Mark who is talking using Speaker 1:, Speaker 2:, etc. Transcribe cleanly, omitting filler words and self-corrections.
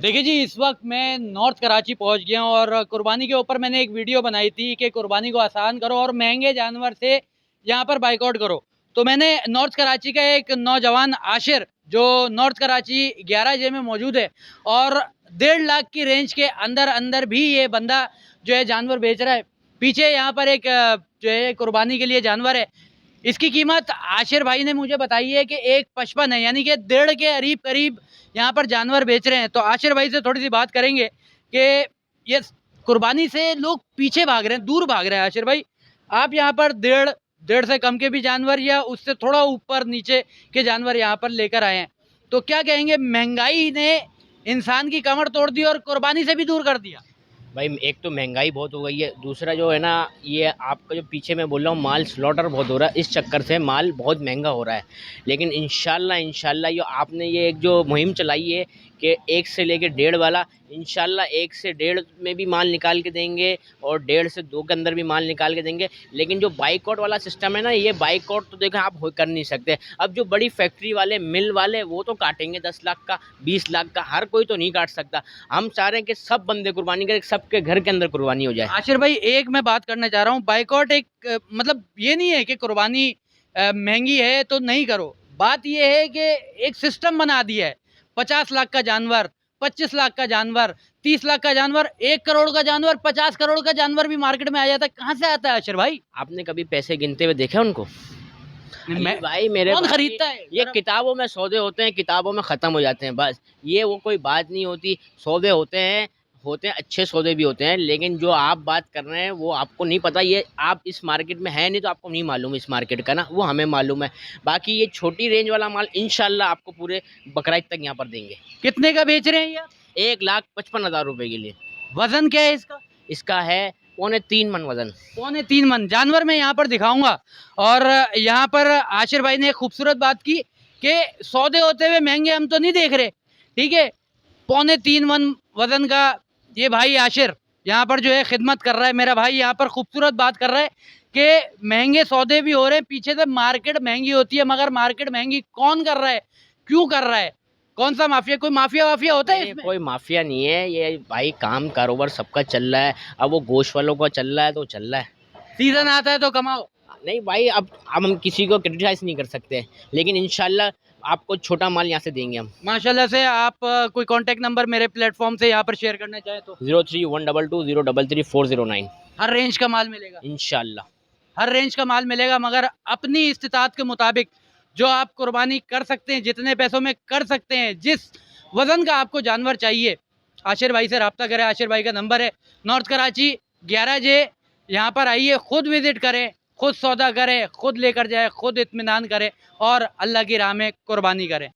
Speaker 1: देखिए जी, इस वक्त मैं नॉर्थ कराची पहुंच गया हूं और कुर्बानी के ऊपर मैंने एक वीडियो बनाई थी कि कुर्बानी को आसान करो और महंगे जानवर से यहां पर बाइकआउट करो। तो मैंने नॉर्थ कराची का एक नौजवान आशिर जो नॉर्थ कराची 11 जे में मौजूद है और 1.5 लाख की रेंज के अंदर अंदर भी ये बंदा जो है जानवर बेच रहा है। पीछे यहाँ पर एक जो है कुर्बानी के लिए जानवर है। इसकी कीमत आशिर भाई ने मुझे बताई है कि 1.55 है, यानी कि 1.5 के करीब करीब यहाँ पर जानवर बेच रहे हैं। तो आशिर भाई से थोड़ी सी बात करेंगे कि ये कुर्बानी से लोग पीछे भाग रहे हैं, दूर भाग रहे हैं। आशिर भाई, आप यहाँ पर डेढ़ डेढ़ से कम के भी जानवर या उससे थोड़ा ऊपर नीचे के जानवर यहाँ पर लेकर आए हैं, तो क्या कहेंगे? महंगाई ने इंसान की कमर तोड़ दी और कुर्बानी से भी दूर कर दिया।
Speaker 2: भाई एक तो महंगाई बहुत हो गई है, दूसरा जो है ना, ये आपका जो पीछे मैं बोल रहा हूँ माल स्लॉटर बहुत हो रहा है, इस चक्कर से माल बहुत महंगा हो रहा है। लेकिन इंशाल्लाह इंशाल्लाह ये आपने ये एक जो मुहिम चलाई है कि 1 से लेके 1.5 वाला, इंशाल्लाह 1 से 1.5 में भी माल निकाल के देंगे और 1.5 से 2 के अंदर भी माल निकाल के देंगे। लेकिन जो बाइकआउट वाला सिस्टम है ना, ये बाइकआउट तो देखो आप कर नहीं सकते। अब जो बड़ी फैक्ट्री वाले, मिल वाले, वो तो काटेंगे 10 लाख का, 20 लाख का, हर कोई तो नहीं काट सकता। हम चाह रहे हैं कि सब बंदे कुर्बानी करें, सबके घर के अंदर कुर्बानी हो जाए।
Speaker 1: आशिर भाई, एक मैं बात करना चाह रहा हूँ, बाइकआउट एक मतलब ये नहीं है कि कुर्बानी महंगी है तो नहीं करो। बात ये है कि एक सिस्टम बना दिया है। 50 लाख का जानवर, 25 लाख का जानवर, 30 लाख का जानवर, 1 करोड़ का जानवर, 50 करोड़ का जानवर भी मार्केट में आ जाता है। कहाँ से आता है आशिर भाई?
Speaker 2: आपने कभी पैसे गिनते हुए देखे उनको?
Speaker 1: मैं
Speaker 2: भाई मेरे
Speaker 1: कौन
Speaker 2: भाई,
Speaker 1: खरीदता है
Speaker 2: ये किताबों में सौदे होते हैं, किताबों में ख़त्म हो जाते हैं बस। ये वो कोई बात नहीं होती। सौदे होते हैं अच्छे सौदे भी होते हैं, लेकिन जो आप बात कर रहे हैं वो आपको नहीं पता। ये आप इस मार्केट में है नहीं तो आपको नहीं मालूम इस मार्केट का ना, वो हमें मालूम है। बाकी ये छोटी रेंज वाला माल इंशाल्लाह आपको पूरे बकरीद तक यहाँ पर देंगे।
Speaker 1: कितने का बेच रहे हैं ये?
Speaker 2: 1,55,000 रुपए के लिए।
Speaker 1: वजन क्या है इसका?
Speaker 2: इसका है 3.25 मन वजन।
Speaker 1: 3.25 मन जानवर मैं यहाँ पर दिखाऊंगा। और यहाँ पर आशिर भाई ने एक खूबसूरत बात की कि सौदे होते हुए महंगे हम तो नहीं देख रहे। ठीक है, 3.25 मन वजन का ये भाई आशिर यहाँ पर जो है खिदमत कर रहा है। मेरा भाई यहाँ पर खूबसूरत बात कर रहा है कि महंगे सौदे भी हो रहे हैं। पीछे से मार्केट महंगी होती है, मगर मार्केट महंगी कौन कर रहा है, क्यों कर रहा है? कौन सा माफिया? कोई माफिया वाफिया होता है इसमें?
Speaker 2: कोई माफिया नहीं है ये भाई, काम कारोबार सबका चल रहा है। अब वो गोश्त वालों का चल रहा है तो चल रहा है।
Speaker 1: सीजन आता है तो कमाओ।
Speaker 2: नहीं भाई, अब हम किसी को क्रिटिसाइज नहीं कर सकते, लेकिन इंशाल्लाह आपको छोटा माल यहाँ से देंगे हम।
Speaker 1: माशाल्लाह से आप कोई कांटेक्ट नंबर मेरे प्लेटफॉर्म से यहाँ पर शेयर करना चाहे तो?
Speaker 2: 031220333409।
Speaker 1: हर रेंज का माल मिलेगा
Speaker 2: इंशाल्लाह
Speaker 1: हर रेंज का माल मिलेगा, मगर अपनी इस्तिताअत के मुताबिक जो आप कुर्बानी कर सकते हैं, जितने पैसों में कर सकते हैं, जिस वजन का आपको जानवर चाहिए, आशिर भाई से रब्ता करें। आशिर भाई का नंबर है नॉर्थ कराची 11 जे। यहाँ पर आइए, खुद विजिट करें, खुद सौदा करें, खुद लेकर जाए, खुद इत्मीनान करें और अल्लाह की राह में कुर्बानी करें।